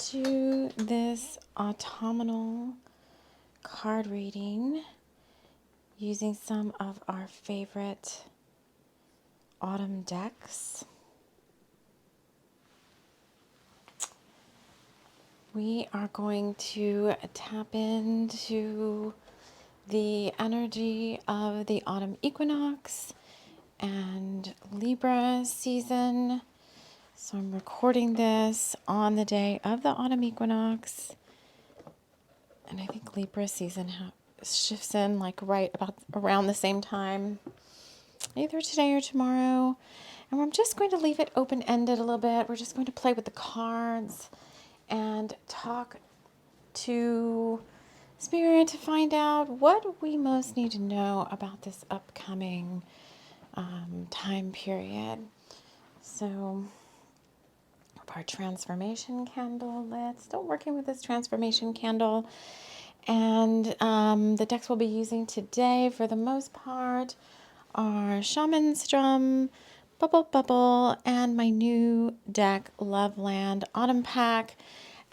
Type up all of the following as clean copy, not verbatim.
to this autumnal card reading using some of our favorite autumn decks. We are going to tap into the energy of the autumn equinox and Libra season. So I'm recording this on the day of the autumn equinox. And I think Libra season shifts in like right about around the same time, either today or tomorrow. And I'm just going to leave it open-ended a little bit. We're just going to play with the cards and talk to Spirit to find out what we most need to know about this upcoming time period. So our transformation candle lit. Still working with this transformation candle. And the decks we'll be using today, for the most part, are Shaman's Drum, Bubble, and my new deck, Loveland Autumn Pack,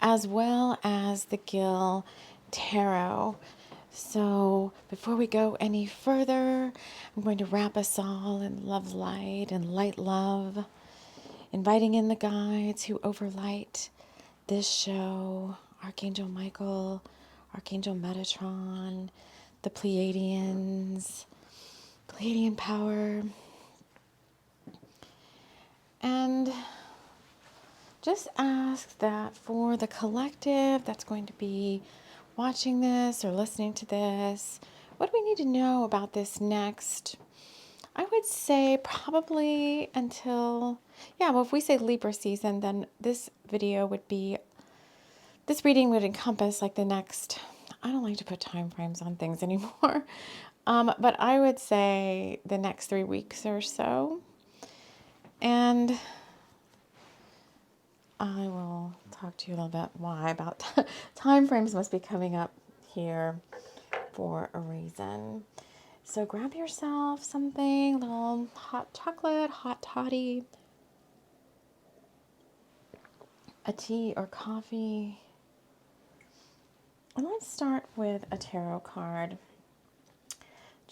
as well as the Gill Tarot. So before we go any further, I'm going to wrap us all in love light and light love, inviting in the guides who overlight this show: Archangel Michael, Archangel Metatron, the Pleiadians, Pleiadian power, and just ask that for the collective that's going to be watching this or listening to this, what do we need to know about this next, I would say probably until, if we say Libra season, then this reading would encompass like the next, I don't like to put time frames on things anymore, but I would say the next 3 weeks or so. And I will talk to you a little bit why about time frames must be coming up here for a reason. So grab yourself something, a little hot chocolate, hot toddy, a tea or coffee. And let's start with a tarot card,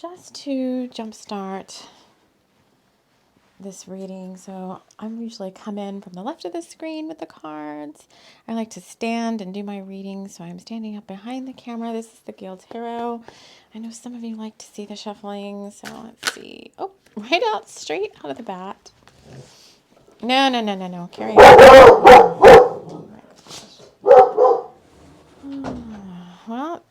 just to jumpstart this reading. So I'm usually come in from the left of the screen with the cards. I like to stand and do my reading, so I'm standing up behind the camera. This is the Gill Tarot. I know some of you like to see the shuffling, so let's see. Oh, right out, straight out of the bat. No. Carry on. Well,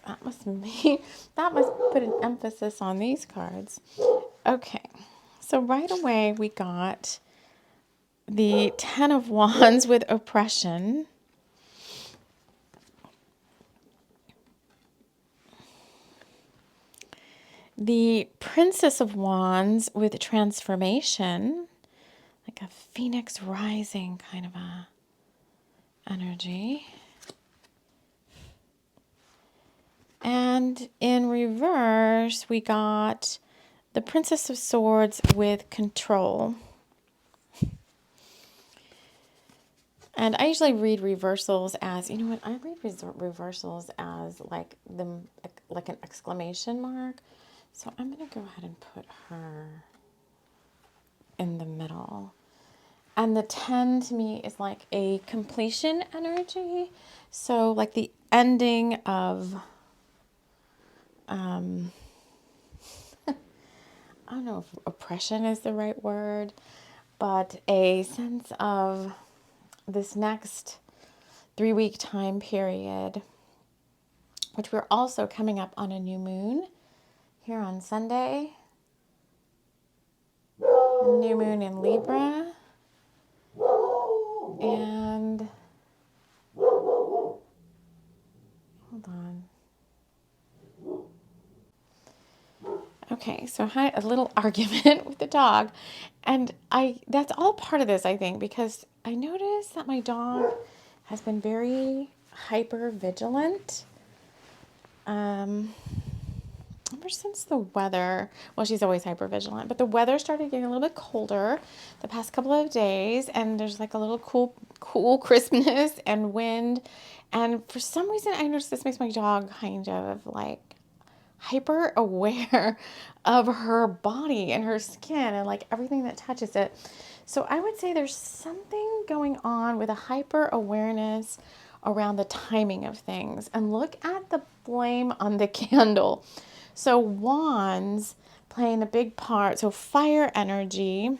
that must put an emphasis on these cards. Okay. So right away we got the Ten of Wands with oppression. The Princess of Wands with transformation, like a phoenix rising kind of a energy. And in reverse, we got the Princess of Swords with control. And I usually read reversals as, you know what, I read reversals as like an exclamation mark. So I'm going to go ahead and put her in the middle. And the 10 to me is like a completion energy. So like the ending of, I don't know if oppression is the right word, but a sense of this next 3-week time period, which we're also coming up on a new moon here on Sunday. A new moon in Libra. And hold on. Okay, so I had a little argument with the dog, and that's all part of this, I think, because I noticed that my dog has been very hyper vigilant ever since the weather. Well, she's always hyper vigilant, but the weather started getting a little bit colder the past couple of days, and there's like a little cool cool crispness and wind. And for some reason, I noticed this makes my dog kind of like hyper aware of her body and her skin and like everything that touches it. So I would say there's something going on with a hyper awareness around the timing of things. And look at the flame on the candle. So wands playing a big part. So fire energy,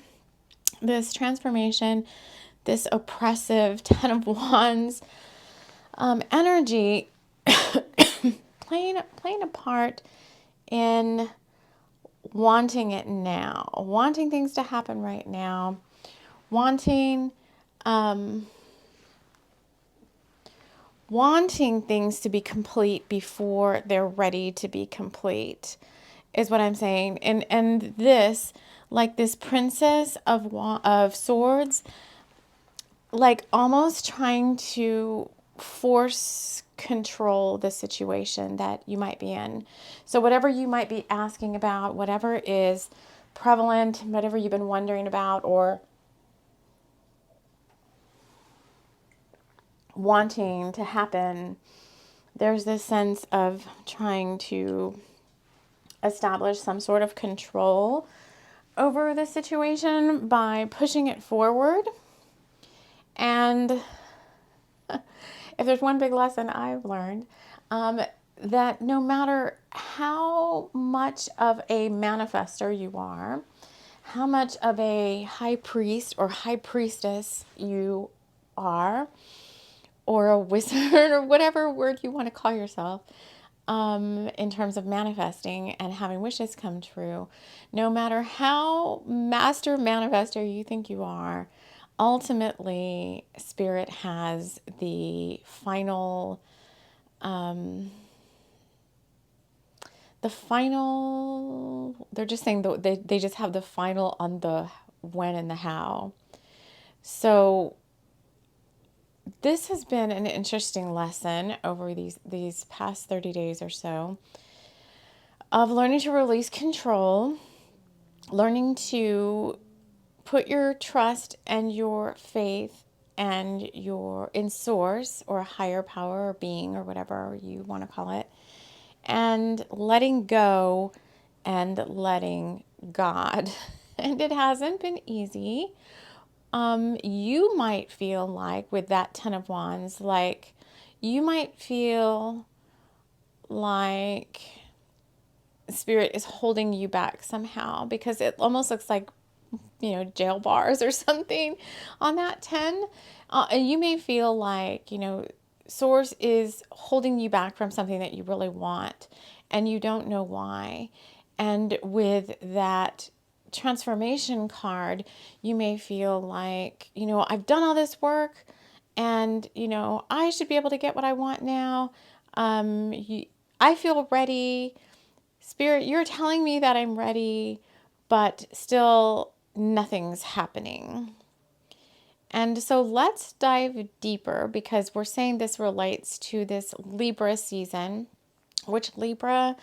this transformation, this oppressive Ten of Wands energy playing a part in wanting it now, wanting things to happen right now, wanting wanting things to be complete before they're ready to be complete is what I'm saying. And this, like this princess of swords, like almost trying to force control the situation that you might be in. So whatever you might be asking about, whatever is prevalent, whatever you've been wondering about or wanting to happen, there's this sense of trying to establish some sort of control over the situation by pushing it forward. And if there's one big lesson I've learned, that no matter how much of a manifester you are, how much of a high priest or high priestess you are, or a wizard or whatever word you want to call yourself, in terms of manifesting and having wishes come true, no matter how master manifester you think you are, ultimately Spirit has the final they're just saying they just have the final on the when and the how. So this has been an interesting lesson over these past 30 days or so of learning to release control, learning to put your trust and your faith and your in source or higher power or being or whatever you want to call it, and letting go and letting God. And it hasn't been easy. You might feel like with that Ten of Wands, like you might feel like Spirit is holding you back somehow because it almost looks like, jail bars or something on that 10. And you may feel like, Source is holding you back from something that you really want and you don't know why. And with that transformation card, you may feel like, I've done all this work and, I should be able to get what I want now. I feel ready. Spirit, you're telling me that I'm ready, but still nothing's happening. And so let's dive deeper because we're saying this relates to this Libra season, which Libra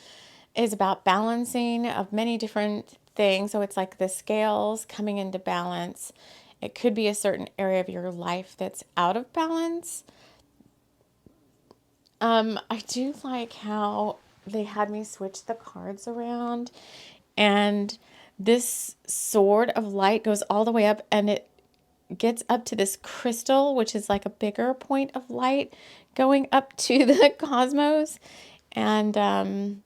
is about balancing of many different things. So it's like the scales coming into balance. It could be a certain area of your life that's out of balance. I do like how they had me switch the cards around, and this sword of light goes all the way up and it gets up to this crystal, which is like a bigger point of light going up to the cosmos. And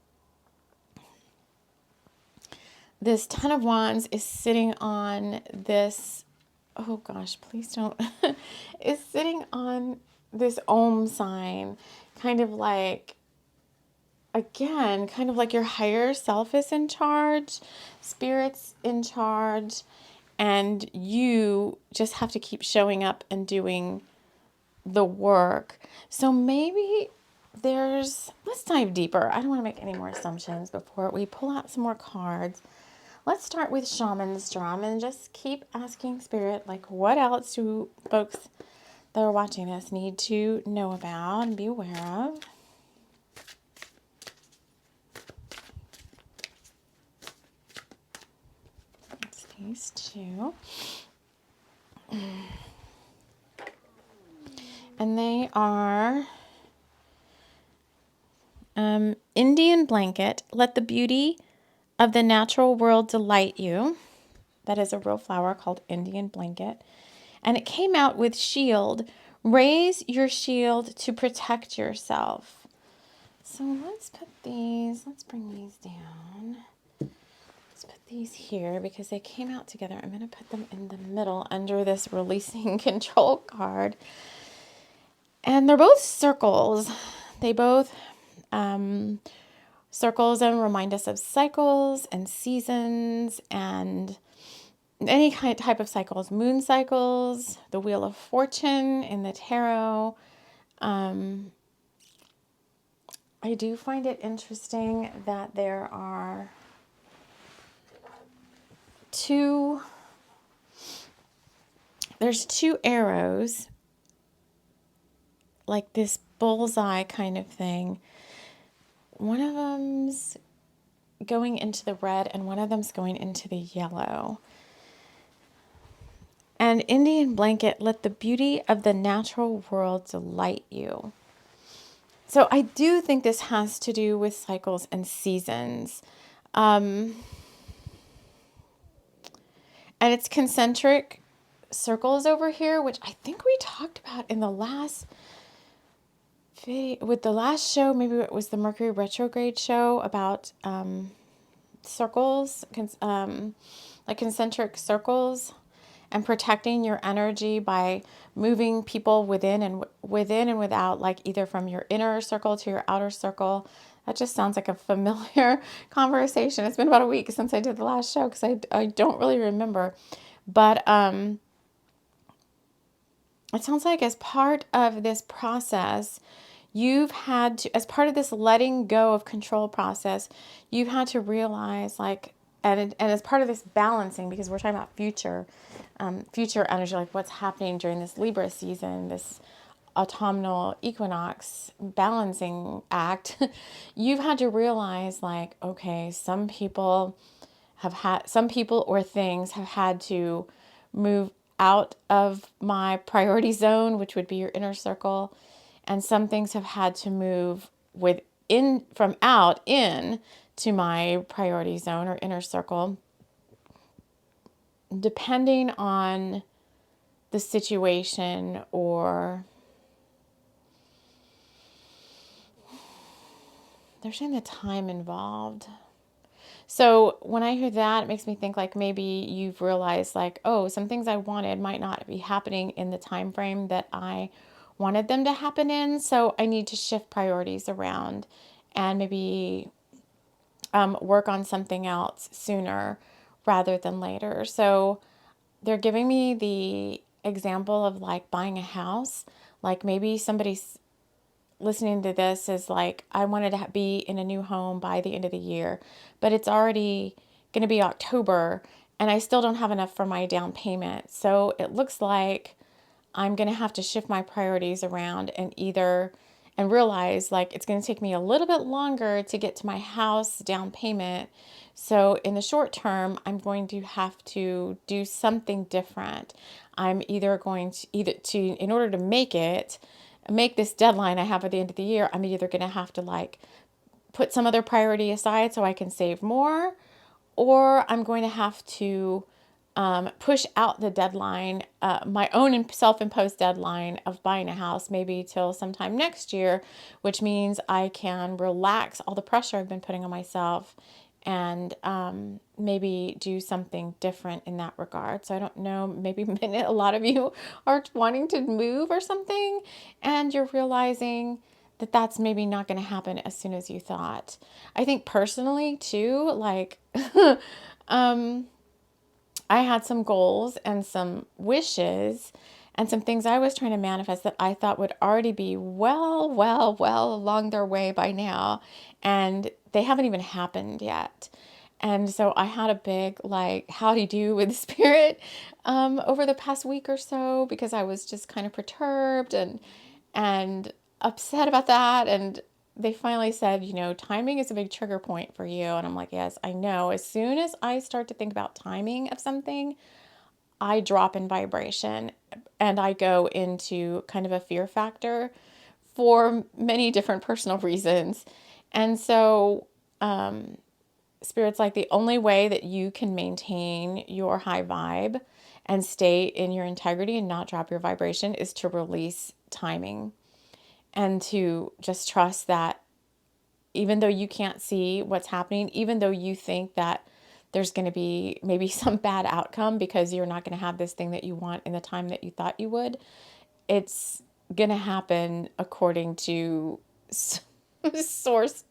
this Ten of Wands is sitting on this, oh gosh, please don't, is sitting on this Om sign, kind of like, again, kind of like your higher self is in charge, Spirit's in charge, and you just have to keep showing up and doing the work. So maybe let's dive deeper. I don't want to make any more assumptions before we pull out some more cards. Let's start with Shaman's Drum and just keep asking Spirit, like, what else do folks that are watching this need to know about and be aware of? That's these two. And they are Indian blanket. Let the beauty of the natural world delight you. That is a real flower called Indian blanket. And it came out with shield. Raise your shield to protect yourself. So let's bring these down. Let's put these here because they came out together. I'm going to put them in the middle under this releasing control card. And they're both circles. They both circles and remind us of cycles and seasons and any type of cycles, moon cycles, the Wheel of Fortune in the tarot. I do find it interesting that there are there's two arrows, like this bullseye kind of thing. One of them's going into the red and one of them's going into the yellow. And Indian blanket, let the beauty of the natural world delight you. So I do think this has to do with cycles and seasons. And it's concentric circles over here, which I think we talked about in the last video, with the last show. Maybe it was the Mercury retrograde show about circles, like concentric circles, and protecting your energy by moving people within and without, like either from your inner circle to your outer circle. That just sounds like a familiar conversation. It's been about a week since I did the last show because I don't really remember. But it sounds like as part of this process, you've had to, as part of this letting go of control process, you've had to realize, like, and as part of this balancing, because we're talking about future energy, like what's happening during this Libra season, this autumnal equinox balancing act, you've had to realize, like, okay, some people or things have had to move out of my priority zone, which would be your inner circle, and some things have had to move from out in to my priority zone or inner circle, depending on the situation, or they're saying the time involved. So when I hear that, it makes me think like maybe you've realized, like, oh, some things I wanted might not be happening in the time frame that I wanted them to happen in. So I need to shift priorities around and maybe work on something else sooner rather than later. So they're giving me the example of like buying a house. Like maybe somebody's listening to this is like, I wanted to be in a new home by the end of the year, but it's already going to be October and I still don't have enough for my down payment. So it looks like I'm going to have to shift my priorities around and realize like it's going to take me a little bit longer to get to my house down payment. So in the short term, I'm going to have to do something different. I'm either going to, in order to make this deadline I have at the end of the year, I'm either going to have to like put some other priority aside so I can save more, or I'm going to have to push out the deadline, my own self-imposed deadline of buying a house, maybe till sometime next year, which means I can relax all the pressure I've been putting on myself and maybe do something different in that regard. So I don't know, maybe a lot of you are wanting to move or something, and you're realizing that that's maybe not going to happen as soon as you thought. I think personally too, like, I had some goals and some wishes and some things I was trying to manifest that I thought would already be well along their way by now. And they haven't even happened yet. And so I had a big, like, howdy do with spirit over the past week or so, because I was just kind of perturbed and upset about that. And they finally said, timing is a big trigger point for you. And I'm like, yes, I know. As soon as I start to think about timing of something, I drop in vibration. and I go into kind of a fear factor for many different personal reasons. And so, Spirit's like, the only way that you can maintain your high vibe and stay in your integrity and not drop your vibration is to release timing and to just trust that even though you can't see what's happening, even though you think that there's going to be maybe some bad outcome because you're not going to have this thing that you want in the time that you thought you would, it's going to happen according to source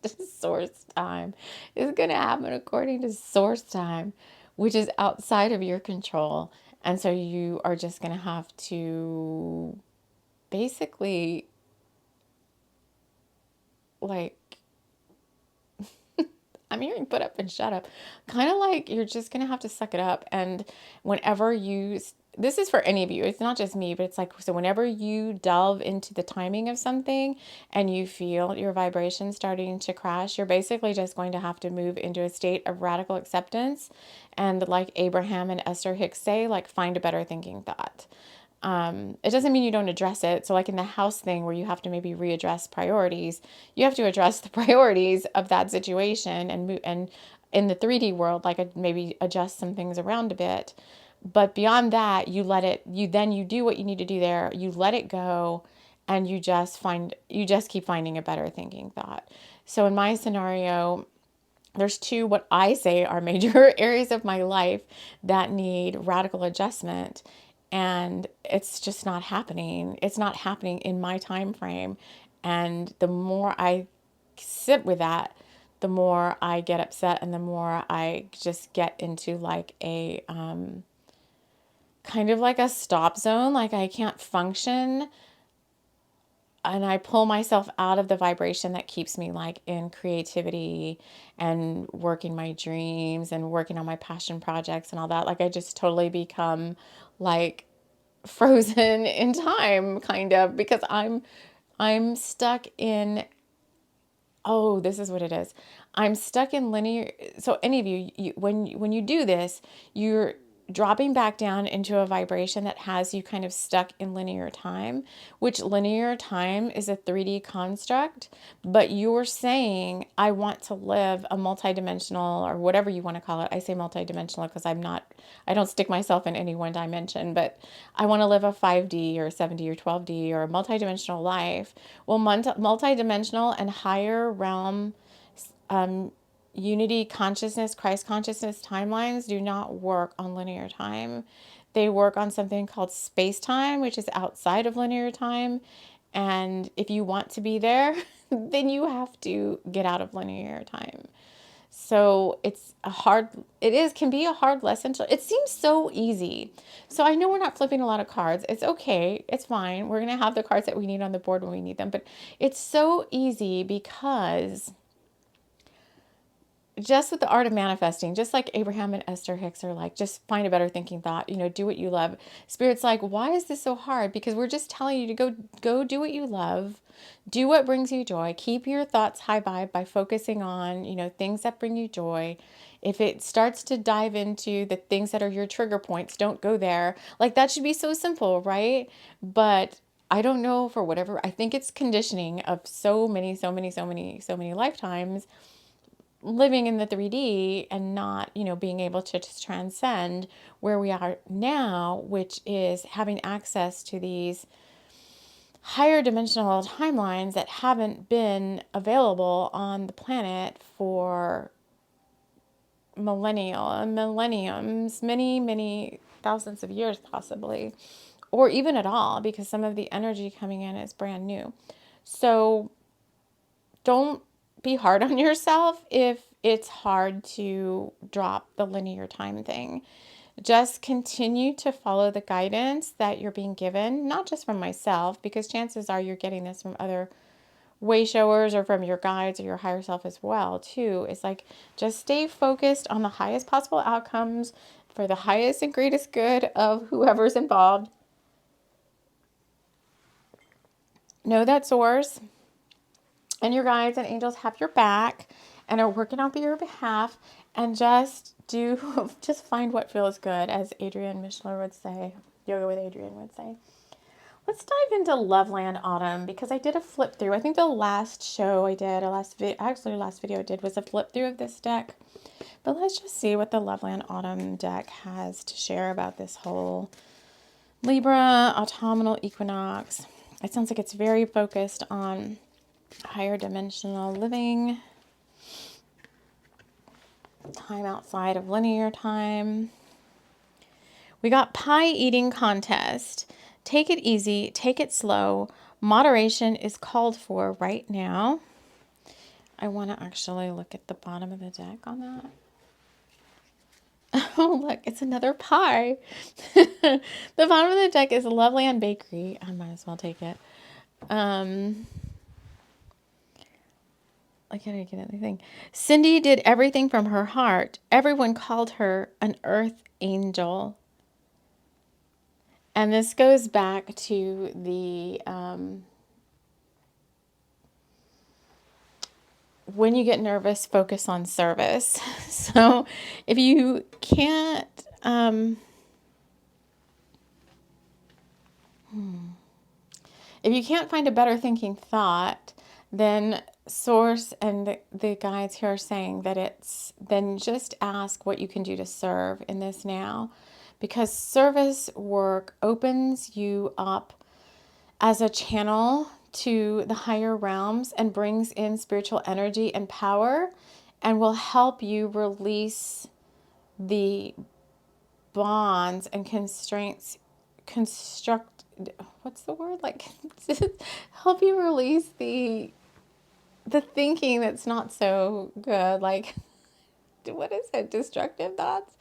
time. It's going to happen according to source time, which is outside of your control. And so you are just going to have to basically, like, I'm hearing put up and shut up. Kind of like you're just going to have to suck it up. And whenever you, this is for any of you, it's not just me, but it's like, so whenever you delve into the timing of something and you feel your vibration starting to crash, you're basically just going to have to move into a state of radical acceptance. And like Abraham and Esther Hicks say, like, find a better thinking thought. It doesn't mean you don't address it. So like in the house thing where you have to maybe readdress priorities, you have to address the priorities of that situation and move, and in the 3D world, like maybe adjust some things around a bit. But beyond that, you let it, you do what you need to do there. You let it go and you just keep finding a better thinking thought. So in my scenario, there's two, what I say are major areas of my life that need radical adjustment. And it's just not happening. It's not happening in my time frame. And the more I sit with that, the more I get upset and the more I just get into like a kind of like a stop zone. Like I can't function and I pull myself out of the vibration that keeps me like in creativity and working my dreams and working on my passion projects and all that. Like I just totally become like frozen in time kind of because I'm stuck in, oh, this is what it is. I'm stuck in linear. So any of you, when you do this, you're dropping back down into a vibration that has you kind of stuck in linear time, which linear time is a 3D construct, but you're saying, I want to live a multidimensional or whatever you want to call it. I say multidimensional because I don't stick myself in any one dimension, but I want to live a 5D or 7D or 12D or a multidimensional life. Well, multidimensional and higher realm unity consciousness, Christ consciousness timelines do not work on linear time. They work on something called space time, which is outside of linear time. And if you want to be there, then you have to get out of linear time. So can be a hard lesson. It seems so easy. So I know we're not flipping a lot of cards. It's okay. It's fine. We're going to have the cards that we need on the board when we need them. But it's so easy because just with the art of manifesting, just like Abraham and Esther Hicks are like, just find a better thinking thought, do what you love. Spirit's like, why is this so hard? Because we're just telling you to go do what you love, do what brings you joy, keep your thoughts high vibe by focusing on, things that bring you joy. If it starts to dive into the things that are your trigger points, don't go there. Like that should be so simple, right? But I don't know, for whatever, I think it's conditioning of so many lifetimes living in the 3D and not, being able to just transcend where we are now, which is having access to these higher dimensional timelines that haven't been available on the planet for millenniums, many thousands of years possibly, or even at all, because some of the energy coming in is brand new. So don't be hard on yourself if it's hard to drop the linear time thing. Just continue to follow the guidance that you're being given, not just from myself, because chances are you're getting this from other way showers or from your guides or your higher self as well, too. It's like, just stay focused on the highest possible outcomes for the highest and greatest good of whoever's involved. Know that source and your guides and angels have your back and are working on your behalf, and just find what feels good, as Adrienne Mishler would say. Yoga with Adrienne would say. Let's dive into Loveland Autumn because I did a flip through. I think the last show I did, last video I did was a flip through of this deck. But let's just see what the Loveland Autumn deck has to share about this whole Libra autumnal equinox. It sounds like it's very focused on higher dimensional living, time outside of linear time. We got pie eating contest. Take it easy, take it slow. Moderation is called for right now. I want to actually look at the bottom of the deck on that. Oh, look, it's another pie. The bottom of the deck is Loveland Bakery. I might as well take it. I can't get anything. Cindy did everything from her heart. Everyone called her an earth angel. And this goes back to the, when you get nervous, focus on service. So if you can't, if you can't find a better thinking thought, then Source and the guides here are saying that then just ask what you can do to serve in this now. Because service work opens you up as a channel to the higher realms and brings in spiritual energy and power and will help you release the bonds and constraints, help you release the thinking that's not so good. Like, what is it? Destructive thoughts?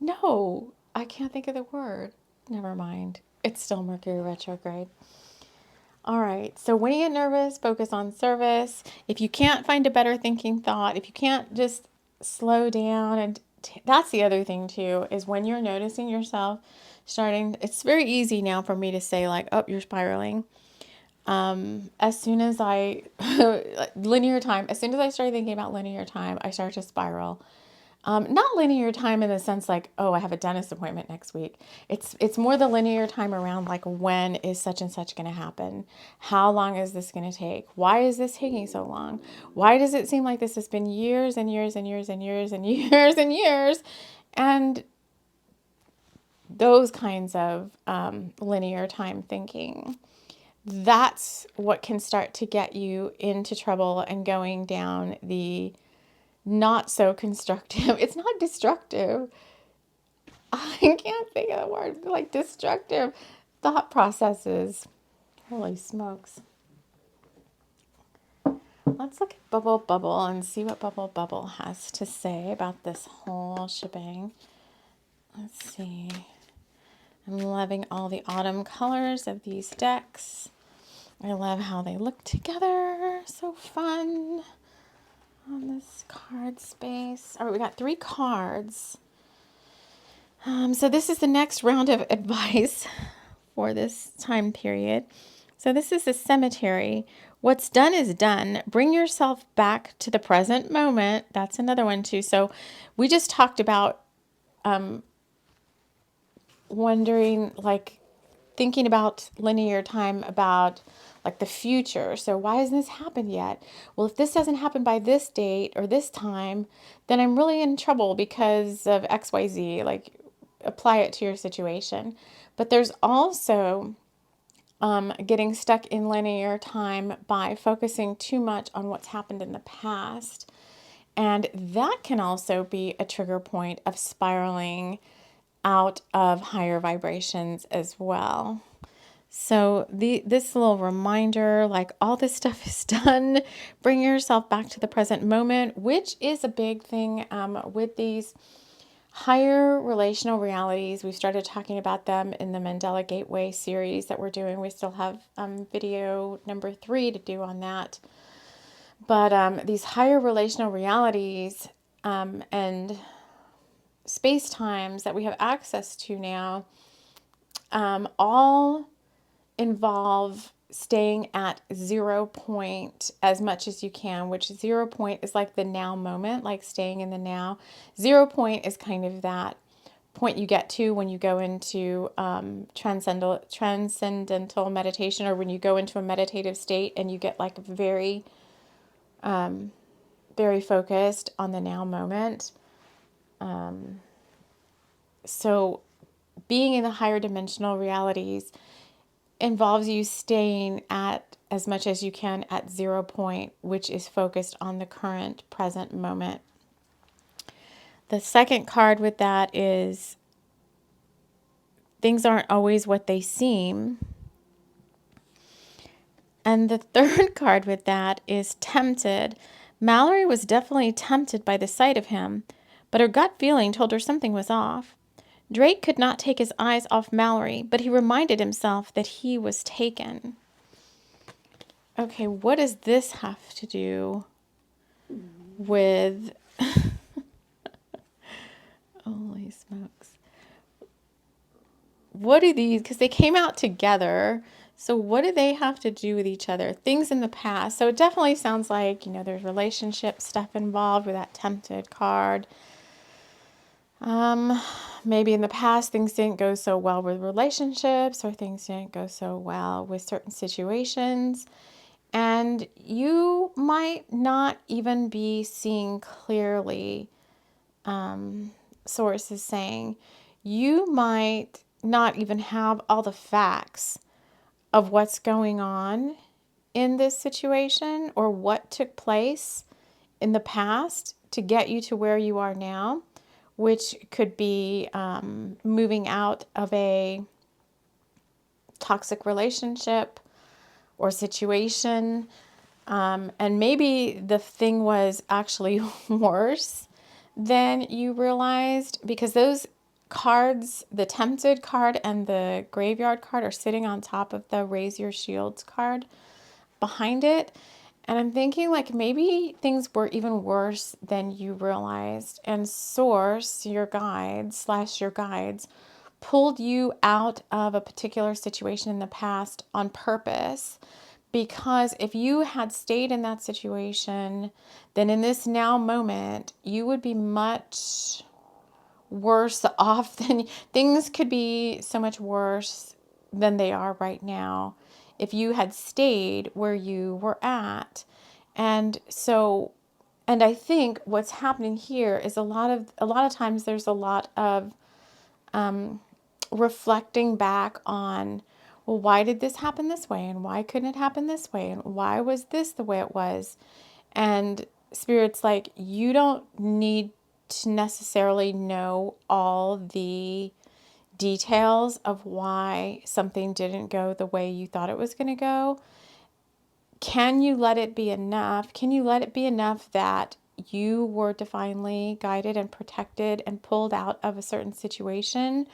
No, I can't think of the word. Never mind. It's still Mercury retrograde. All right. So when you get nervous, focus on service. If you can't find a better thinking thought, if you can't just slow down, and that's the other thing too, is when you're noticing yourself starting, it's very easy now for me to say like, oh, you're spiraling. As soon as linear time, as soon as I started thinking about linear time, I start to spiral. Not linear time in the sense like, oh, I have a dentist appointment next week. It's more the linear time around like, when is such and such going to happen? How long is this going to take? Why is this taking so long? Why does it seem like this has been years and years and years and years and years and years? And those kinds of linear time thinking. That's what can start to get you into trouble and going down the not so constructive. It's not destructive. I can't think of the word. Like destructive thought processes. Holy smokes. Let's look at Bubble Bubble and see what Bubble Bubble has to say about this whole shebang. Let's see. I'm loving all the autumn colors of these decks. I love how they look together. So fun. On this card space. All right, we got 3 cards. So this is the next round of advice for this time period. So this is the cemetery. What's done is done. Bring yourself back to the present moment. That's another one too. So we just talked about wondering, like thinking about linear time, about like the future. So why hasn't this happened yet? Well, if this doesn't happen by this date or this time, then I'm really in trouble because of XYZ. Like, apply it to your situation. But there's also getting stuck in linear time by focusing too much on what's happened in the past. And that can also be a trigger point of spiraling out of higher vibrations as well. So this little reminder, like all this stuff is done, bring yourself back to the present moment, which is a big thing with these higher relational realities. We've started talking about them in the Mandela Gateway series that we're doing. We still have video number 3 to do on that. But these higher relational realities and space-times that we have access to now all involve staying at 0 point as much as you can, which 0 point is like the now moment, like staying in the now. 0 point is kind of that point you get to when you go into transcendental meditation, or when you go into a meditative state and you get like very, very focused on the now moment. So being in the higher dimensional realities involves you staying at, as much as you can, at 0 point, which is focused on the current present moment. The second card with that is things aren't always what they seem. And the third card with that is tempted. Mallory was definitely tempted by the sight of him, but her gut feeling told her something was off. Drake could not take his eyes off Mallory, but he reminded himself that he was taken. Okay, what does this have to do with... Holy smokes. What do these... Because they came out together, so what do they have to do with each other? Things in the past. So it definitely sounds like, you know, there's relationship stuff involved with that tempted card. Maybe in the past things didn't go so well with relationships, or things didn't go so well with certain situations. And you might not even be seeing clearly, Source is saying. You might not even have all the facts of what's going on in this situation, or what took place in the past to get you to where you are now, which could be moving out of a toxic relationship or situation. And maybe the thing was actually worse than you realized, because those cards, the tempted card and the graveyard card, are sitting on top of the raise your shields card behind it. And I'm thinking like maybe things were even worse than you realized. And Source, your guides, pulled you out of a particular situation in the past on purpose. Because if you had stayed in that situation, then in this now moment, you would be much worse off than... Things could be so much worse than they are right now if you had stayed where you were at. And so, and I think what's happening here is a lot of times there's a lot of reflecting back on, well, why did this happen this way? And why couldn't it happen this way? And why was this the way it was? And Spirit's like, you don't need to necessarily know all the details of why something didn't go the way you thought it was going to go. Can you let it be enough? Can you let it be enough that you were divinely guided and protected and pulled out of a certain situation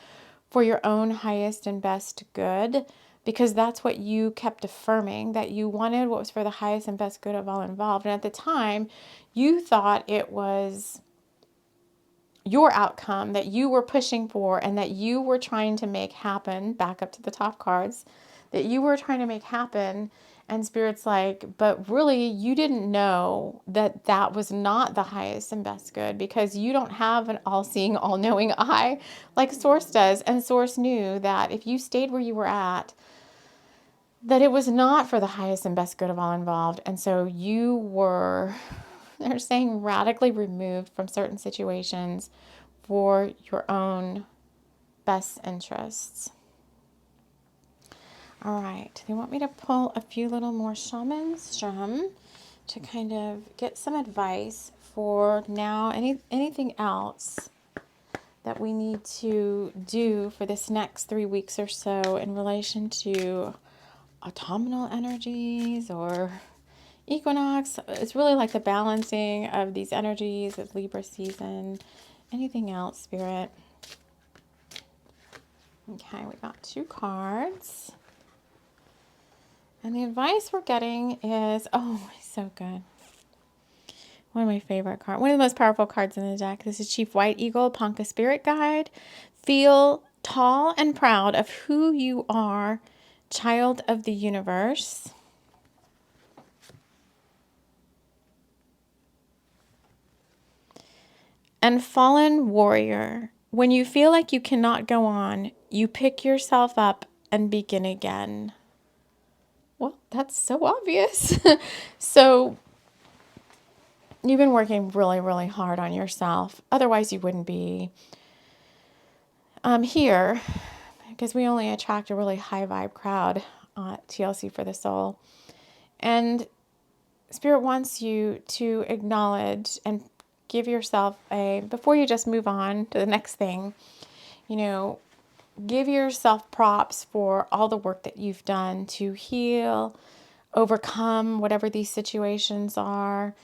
for your own highest and best good? Because that's what you kept affirming, that you wanted what was for the highest and best good of all involved. And at the time, you thought it was your outcome that you were pushing for and that you were trying to make happen. Back up to the top cards, that you were trying to make happen. And Spirit's like, but really you didn't know that that was not the highest and best good, because you don't have an all-seeing, all-knowing eye like Source does. And Source knew that if you stayed where you were at, that it was not for the highest and best good of all involved. And so you were, they're saying, radically removed from certain situations for your own best interests. All right, they want me to pull a few little more shamans to kind of get some advice for now. Anything else that we need to do for this next 3 weeks or so in relation to autumnal energies or equinox? It's really like the balancing of these energies of Libra season. Anything else, Spirit? Okay, we got 2 cards. And the advice we're getting is, oh, so good. One of my favorite cards. One of the most powerful cards in the deck. This is Chief White Eagle, Ponca Spirit Guide. Feel tall and proud of who you are, child of the universe. And fallen warrior, when you feel like you cannot go on, you pick yourself up and begin again. Well, that's so obvious. So you've been working really, really hard on yourself. Otherwise, you wouldn't be here, because we only attract a really high vibe crowd at TLC for the Soul. And Spirit wants you to acknowledge and give yourself before you just move on to the next thing, give yourself props for all the work that you've done to heal, overcome whatever these situations are.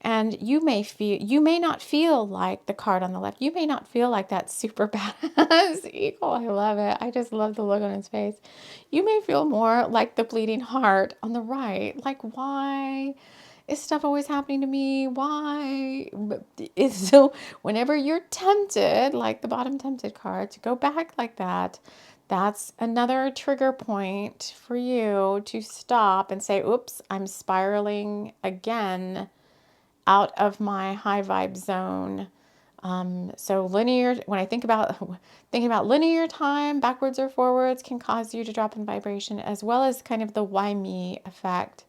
And you may not feel like the card on the left. You may not feel like that super badass eagle. I love it. I just love the look on his face. You may feel more like the bleeding heart on the right. Like, why is stuff always happening to me? Why? So whenever you're tempted, like the bottom tempted card, to go back like that, that's another trigger point for you to stop and say, oops, I'm spiraling again out of my high vibe zone. So linear, when I think about thinking about linear time, backwards or forwards, can cause you to drop in vibration, as well as kind of the why me effect.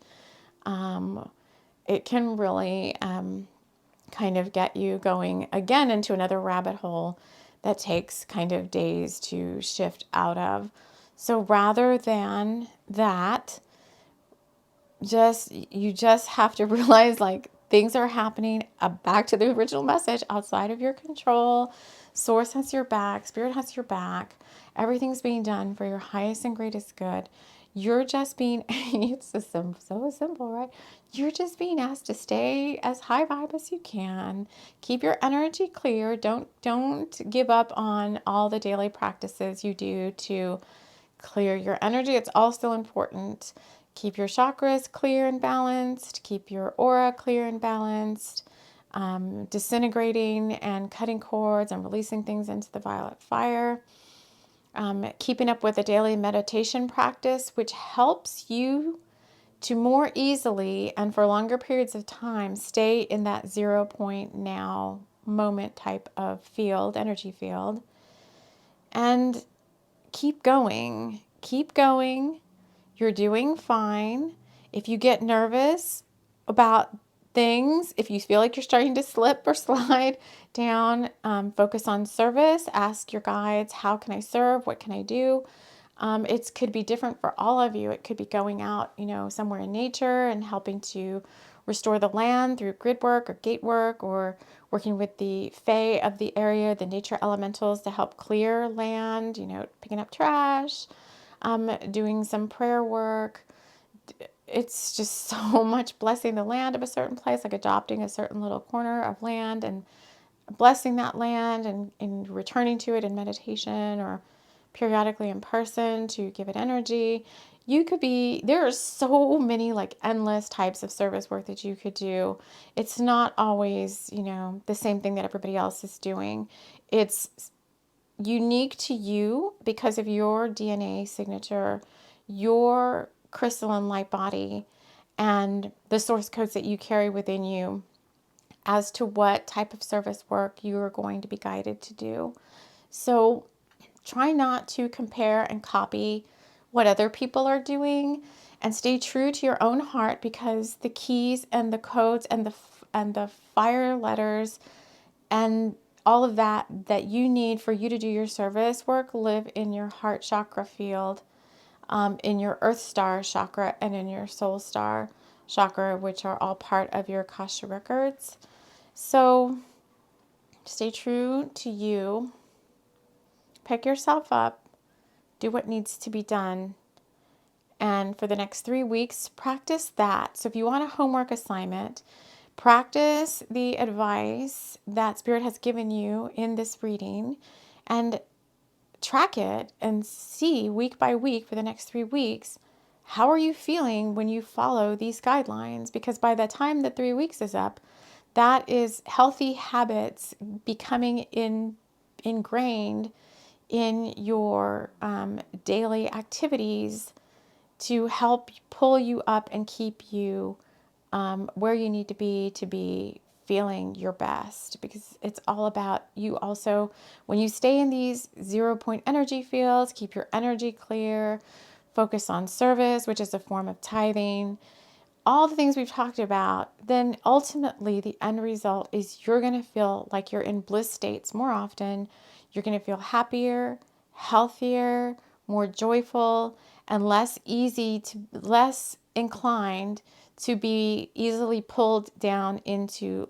It can really kind of get you going again into another rabbit hole that takes kind of days to shift out of. So rather than that, you just have to realize, like, things are happening, back to the original message, outside of your control. Source has your back, Spirit has your back. Everything's being done for your highest and greatest good. You're just being, it's so simple, right? You're just being asked to stay as high vibe as you can. Keep your energy clear. Don't give up on all the daily practices you do to clear your energy. It's all still important. Keep your chakras clear and balanced. Keep your aura clear and balanced. Disintegrating and cutting cords and releasing things into the violet fire. Keeping up with a daily meditation practice, which helps you to more easily and for longer periods of time stay in that 0 point now moment type of field, energy field. And keep going. Keep going. You're doing fine. If you get nervous about things, if you feel like you're starting to slip or slide down, focus on service. Ask your guides, how can I serve? What can I do? It could be different for all of you. It could be going out, somewhere in nature and helping to restore the land through grid work or gate work, or working with the fae of the area, the nature elementals, to help clear land, picking up trash, doing some prayer work. It's just so much blessing the land of a certain place, like adopting a certain little corner of land and blessing that land and returning to it in meditation or periodically in person to give it energy. There are so many, like, endless types of service work that you could do. It's not always, the same thing that everybody else is doing. It's unique to you because of your DNA signature, your crystalline light body, and the source codes that you carry within you as to what type of service work you are going to be guided to do. So try not to compare and copy what other people are doing, and stay true to your own heart, because the keys and the codes and the fire letters and all of that you need for you to do your service work live in your heart chakra field, in your earth star chakra, and in your soul star chakra, which are all part of your Akasha records. So stay true to you. Pick yourself up. Do what needs to be done. And for the next 3 weeks, practice that. So if you want a homework assignment, practice the advice that Spirit has given you in this reading, and track it and see week by week for the next 3 weeks, how are you feeling when you follow these guidelines? Because by the time that 3 weeks is up, that is healthy habits becoming ingrained in your daily activities to help pull you up and keep you where you need to be feeling your best, because it's all about you also. When you stay in these 0 point energy fields, keep your energy clear, focus on service, which is a form of tithing, all the things we've talked about, then ultimately the end result is you're going to feel like you're in bliss states more often. You're going to feel happier, healthier, more joyful, and less inclined to be easily pulled down into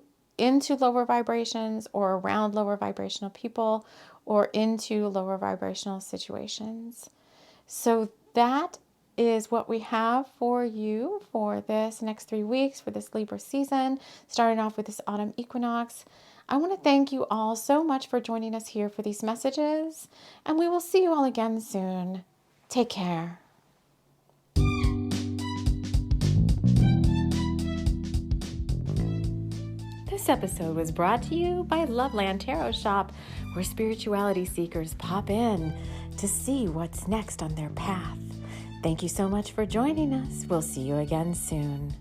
lower vibrations, or around lower vibrational people, or into lower vibrational situations. So that is what we have for you for this next 3 weeks, for this Libra season, starting off with this autumn equinox. I want to thank you all so much for joining us here for these messages, and we will see you all again soon. Take care. This episode was brought to you by Loveland Tarot Shop, where spirituality seekers pop in to see what's next on their path. Thank you so much for joining us. We'll see you again soon.